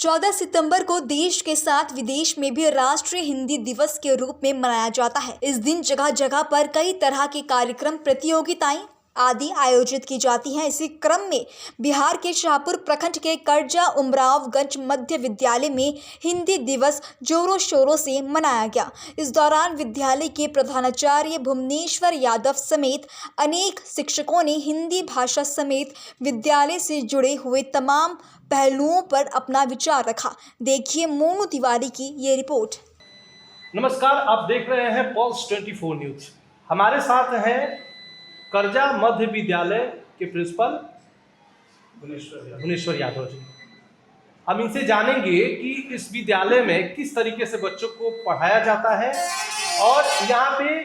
14 सितंबर को देश के साथ विदेश में भी राष्ट्रीय हिंदी दिवस के रूप में मनाया जाता है। इस दिन जगह जगह पर कई तरह के कार्यक्रम, प्रतियोगिताएं आदि आयोजित की जाती हैं। इसी क्रम में बिहार के शाहपुर प्रखंड के करजा उमरावगंज मध्य विद्यालय में हिंदी दिवस जोरों शोरों से मनाया गया। इस दौरान विद्यालय के प्रधानाचार्य भुवनेश्वर यादव समेत अनेक शिक्षकों ने हिंदी भाषा समेत विद्यालय से जुड़े हुए तमाम पहलुओं पर अपना विचार रखा। देखिए मोनू तिवारी की ये रिपोर्ट। नमस्कार, आप देख रहे हैं पल्स 24 न्यूज। हमारे साथ हैं करजा मध्य विद्यालय के प्रिंसिपल भुवनेश्वर यादव जी। हम इनसे जानेंगे कि इस विद्यालय में किस तरीके से बच्चों को पढ़ाया जाता है और यहाँ पे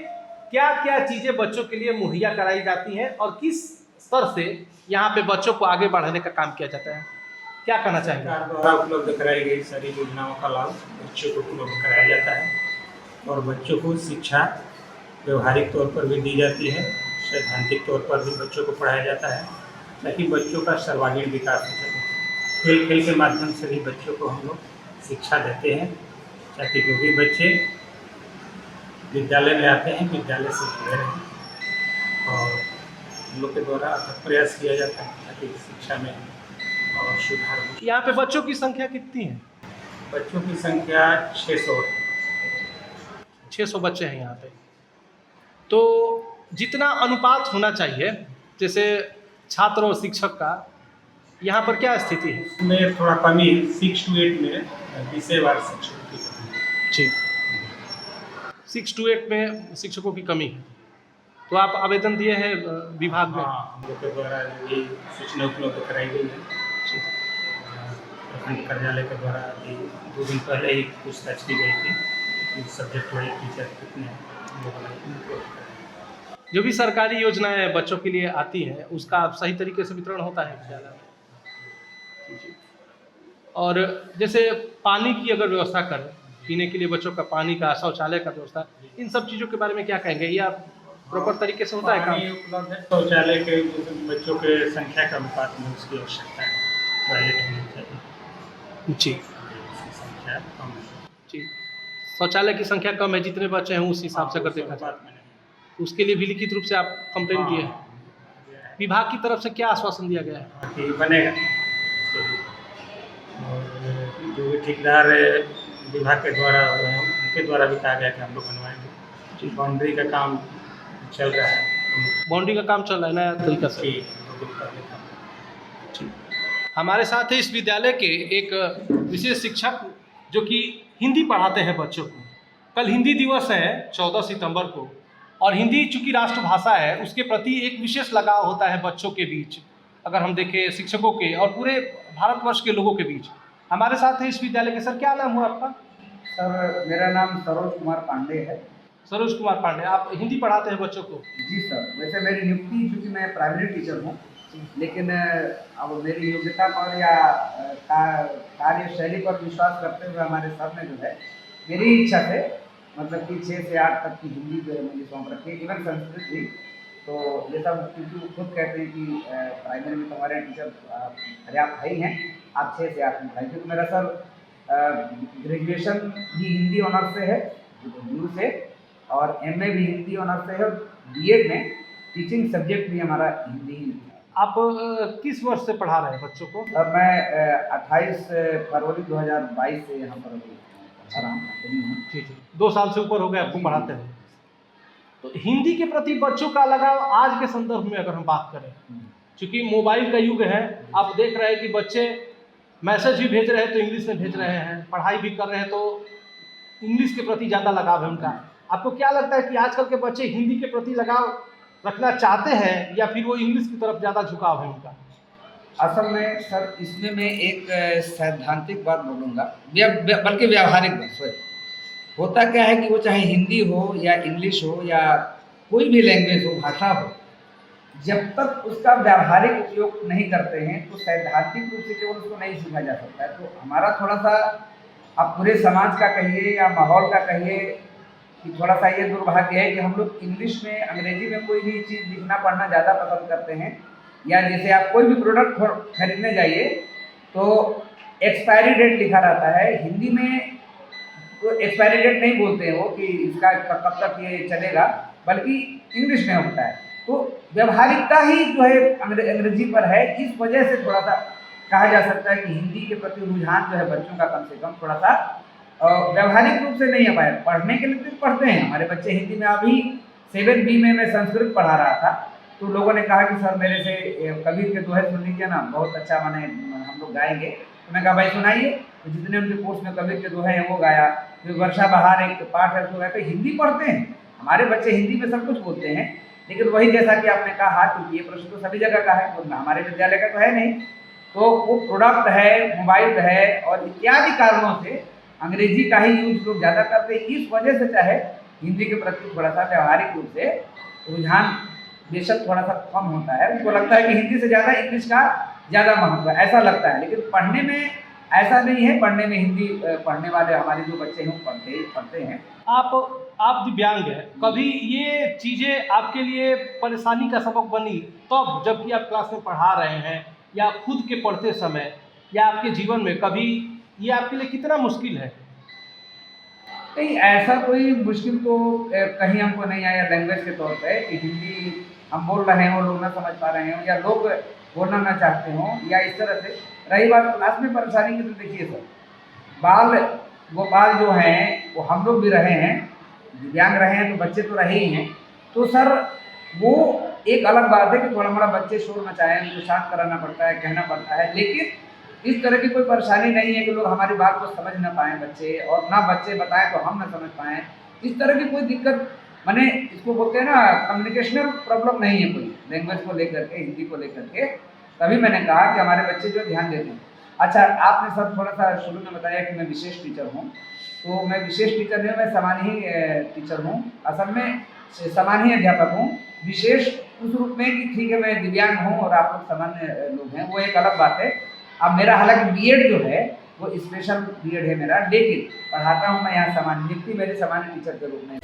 क्या क्या चीज़ें बच्चों के लिए मुहैया कराई जाती हैं और किस स्तर से यहाँ पे बच्चों को आगे बढ़ाने का काम किया जाता है। क्या कहना चाहेंगे? सरकार द्वारा उपलब्ध कराई गई सारी योजनाओं का लाभ बच्चों को उपलब्ध कराया जाता है और बच्चों को शिक्षा व्यवहारिक तौर पर भी दी जाती है, सैद्धांतिक तौर पर भी बच्चों को पढ़ाया जाता है ताकि बच्चों का सर्वांगीण विकास हो सके। खेल खेल के माध्यम से भी बच्चों को हम लोग शिक्षा देते हैं ताकि जो भी बच्चे विद्यालय में आते हैं विद्यालय से जुड़े रहें और हम लोग के द्वारा अथक प्रयास किया जाता है ताकि शिक्षा में और सुधार हो। यहाँ पे बच्चों की संख्या कितनी है? बच्चों की संख्या 600 बच्चे हैं यहाँ पे। तो जितना अनुपात होना चाहिए जैसे छात्र और शिक्षक का, यहाँ पर क्या स्थिति है? इसमें थोड़ा कमी 6 to 8 में विषयवार शिक्षकों की कमी। जी, 6 to 8 में शिक्षकों की कमी है। तो आप आवेदन दिए हैं विभाग में? हाँ, हम लोग के द्वारा ये सूचना उपलब्ध कराई गई है। प्रखंड कार्यालय के द्वारा अभी 2 दिन पहले ही पूछताछ की गई थी कि सब्जेक्ट वाइज टीचर कितने जो भी सरकारी योजनाएं बच्चों के लिए आती हैं उसका सही तरीके से वितरण होता है विद्यालय में। और जैसे पानी की अगर व्यवस्था करें, पीने के लिए बच्चों का पानी का, शौचालय का व्यवस्था, इन सब चीज़ों के बारे में क्या कहेंगे? या प्रॉपर तरीके से होता है काम? उपलब्ध है। शौचालय के बच्चों के संख्या के अनुपात में उसकी आवश्यकता है, टॉयलेट होनी चाहिए। जी, संख्या कम है। जी, शौचालय की संख्या कम है, जितने बच्चे हैं उस हिसाब से अगर देखा जाए उसके लिए भी लिखित रूप से आप कंप्लेन दिए हैं। विभाग की तरफ से क्या आश्वासन दिया गया है? कि बनेगा और जो भी ठेकेदार विभाग के द्वारा उनके द्वारा भी कहा गया कि हम लोग बनवाएंगे। बाउंड्री का काम चल रहा है। बाउंड्री का काम चल रहा है नया तरीका से। ठीक। हमारे साथ है इस विद्यालय के एक विशेष शिक्षक जो कि हिंदी पढ़ाते हैं बच्चों को। कल हिंदी दिवस है 14 सितंबर को, और हिंदी चूँकि राष्ट्रभाषा है उसके प्रति एक विशेष लगाव होता है बच्चों के बीच, अगर हम देखें शिक्षकों के और पूरे भारतवर्ष के लोगों के बीच। हमारे साथ है इस विद्यालय के। सर, क्या नाम हुआ आपका? सर, मेरा नाम सरोज कुमार पांडे है। सरोज कुमार पांडे, आप हिंदी पढ़ाते हैं बच्चों को? जी सर, वैसे मेरी नियुक्ति, चूँकि मैं प्राइमरी टीचर हूँ, लेकिन अब मेरी योग्यता पर या कार्यशैली पर विश्वास करते हुए हमारे सर ने जो है मेरी इच्छा से मतलब कि 6 से 8 तक की हिंदी मुझे सौंप रखी है। इवन संस्कृत भी। तो ये सब क्योंकि वो खुद कहते हैं कि प्राइमरी में तुम्हारे टीचर पर्याप्त है ही हैं, आप 6 से 8 में पढ़ाइए। क्योंकि मेरा सर ग्रेजुएशन भी हिंदी ऑनर्स से है दूर से, और MA भी हिंदी ऑनर्स से है, और BEd में टीचिंग सब्जेक्ट भी हमारा हिंदी है। आप किस वर्ष से पढ़ा रहे हैं बच्चों को? अब मैं 28 फरवरी 2022 से यहाँ पर पढ़ा रहा हूँ। ठीक है, 2 साल से ऊपर हो गए आपको पढ़ाते हैं। तो हिंदी के प्रति बच्चों का लगाव आज के संदर्भ में अगर हम बात करें, क्योंकि मोबाइल का युग है, आप देख रहे हैं कि बच्चे मैसेज भी भेज रहे हैं तो इंग्लिश में भेज रहे हैं, पढ़ाई भी कर रहे हैं तो इंग्लिश के प्रति ज़्यादा लगाव है उनका। आपको क्या लगता है कि आजकल के बच्चे हिंदी के प्रति लगाव रखना चाहते हैं या फिर वो इंग्लिश की तरफ ज़्यादा झुकाव है उनका? असल में सर, इसमें मैं एक सैद्धांतिक बात बोलूँगा, बल्कि व्यावहारिक बात। होता क्या है कि वो चाहे हिंदी हो या इंग्लिश हो या कोई भी लैंग्वेज हो, भाषा हो, जब तक उसका व्यावहारिक उपयोग नहीं करते हैं तो सैद्धांतिक रूप से केवल उसको नहीं सीखा जा सकता है। तो हमारा थोड़ा सा, आप पूरे समाज का कहिए या माहौल का कहिए, कि थोड़ा सा ये दुर्भाग्य है कि हम लोग इंग्लिश में, अंग्रेजी में कोई भी चीज़ लिखना पढ़ना ज़्यादा पसंद करते हैं। या जैसे आप कोई भी प्रोडक्ट खरीदने जाइए तो एक्सपायरी डेट लिखा रहता है। हिंदी में तो एक्सपायरी डेट नहीं बोलते हैं वो कि इसका कब तक ये चलेगा, बल्कि इंग्लिश में होता है। तो व्यवहारिकता ही जो है अंग्रेजी पर है, इस वजह से थोड़ा सा कहा जा सकता है कि हिंदी के प्रति रुझान जो है बच्चों का कम से कम थोड़ा सा व्यवहारिक रूप से नहीं आ पाया। पढ़ने के लिए तो पढ़ते हैं हमारे बच्चे हिंदी में। अभी 7B में मैं संस्कृत पढ़ा रहा था, तो लोगों ने कहा कि सर मेरे से कबीर के दोहे सुन लीजिए ना, बहुत अच्छा माने हम लोग गाएंगे। तो मैं कहा भाई सुनाइए। तो जितने उनके कोर्स में कबीर के दोहे हैं वो गाया। फिर वर्षा बहार एक पाठ है उसको गाया। तो हिंदी पढ़ते हैं हमारे बच्चे, हिंदी में सब कुछ बोलते हैं। लेकिन वही जैसा कि आपने कहा, क्योंकि ये प्रश्न तो सभी जगह का है, तो हमारे विद्यालय का तो है नहीं, तो वो प्रोडक्ट है, मोबाइल है और इत्यादि कारणों से अंग्रेजी का ही यूज लोग ज़्यादा करते हैं। इस वजह से चाहे हिंदी के प्रति थोड़ा सा व्यवहारिक रूप से रुझान बेशक थोड़ा सा कम होता है। उनको लगता है कि हिंदी से ज़्यादा इंग्लिश का ज़्यादा महत्व है, ऐसा लगता है। लेकिन पढ़ने में ऐसा नहीं है। पढ़ने में हिंदी पढ़ने वाले हमारे जो बच्चे हैं वो पढ़ते हैं। आप दिव्यांग हैं, कभी ये चीज़ें आपके लिए परेशानी का सबक बनी तब जबकि आप क्लास में पढ़ा रहे हैं, या खुद के पढ़ते समय, या आपके जीवन में कभी ये आपके लिए कितना मुश्किल है? नहीं, ऐसा कोई मुश्किल तो कहीं हमको नहीं आया लैंग्वेज के तौर पे कि हिंदी हम बोल रहे हों लोग ना समझ पा रहे हों, या लोग बोलना ना चाहते हों, या इस तरह से। रही बात क्लास में परेशानी की, तो देखिए सर, बाल गोपाल जो हैं वो हम लोग भी रहे हैं, दिव्यांग रहे हैं तो बच्चे तो रहे ही हैं। तो सर वो एक अलग बात है कि थोड़ा मोड़ा बच्चे शोर मचाएं, उनको शांत कराना पड़ता है, कहना पड़ता है। लेकिन इस तरह की कोई परेशानी नहीं है कि लोग हमारी बात को समझ ना पाएँ बच्चे, और ना बच्चे बताएं तो हम ना समझ पाएँ। इस तरह की कोई दिक्कत, माने इसको बोलते हैं ना, कम्युनिकेशनल प्रॉब्लम नहीं है कोई लैंग्वेज को लेकर के, हिंदी को लेकर के। तभी मैंने कहा कि हमारे बच्चे जो ध्यान देते हैं। अच्छा, आपने सर थोड़ा सा शुरू में बताया कि मैं विशेष टीचर हूँ, तो मैं विशेष टीचर नहीं हूँ, मैं सामान्य टीचर हूँ। असल में सामान्य अध्यापक हूँ। विशेष उस रूप में कि ठीक है मैं दिव्यांग हूँ और आप लोग सामान्य लोग हैं, वो एक अलग बात है। अब मेरा हालांकि बीएड जो है वो स्पेशल बीएड है मेरा, लेकिन पढ़ाता हूँ मैं यहाँ सामान्य, नियुक्ति मेरे सामान्य टीचर के रूप में।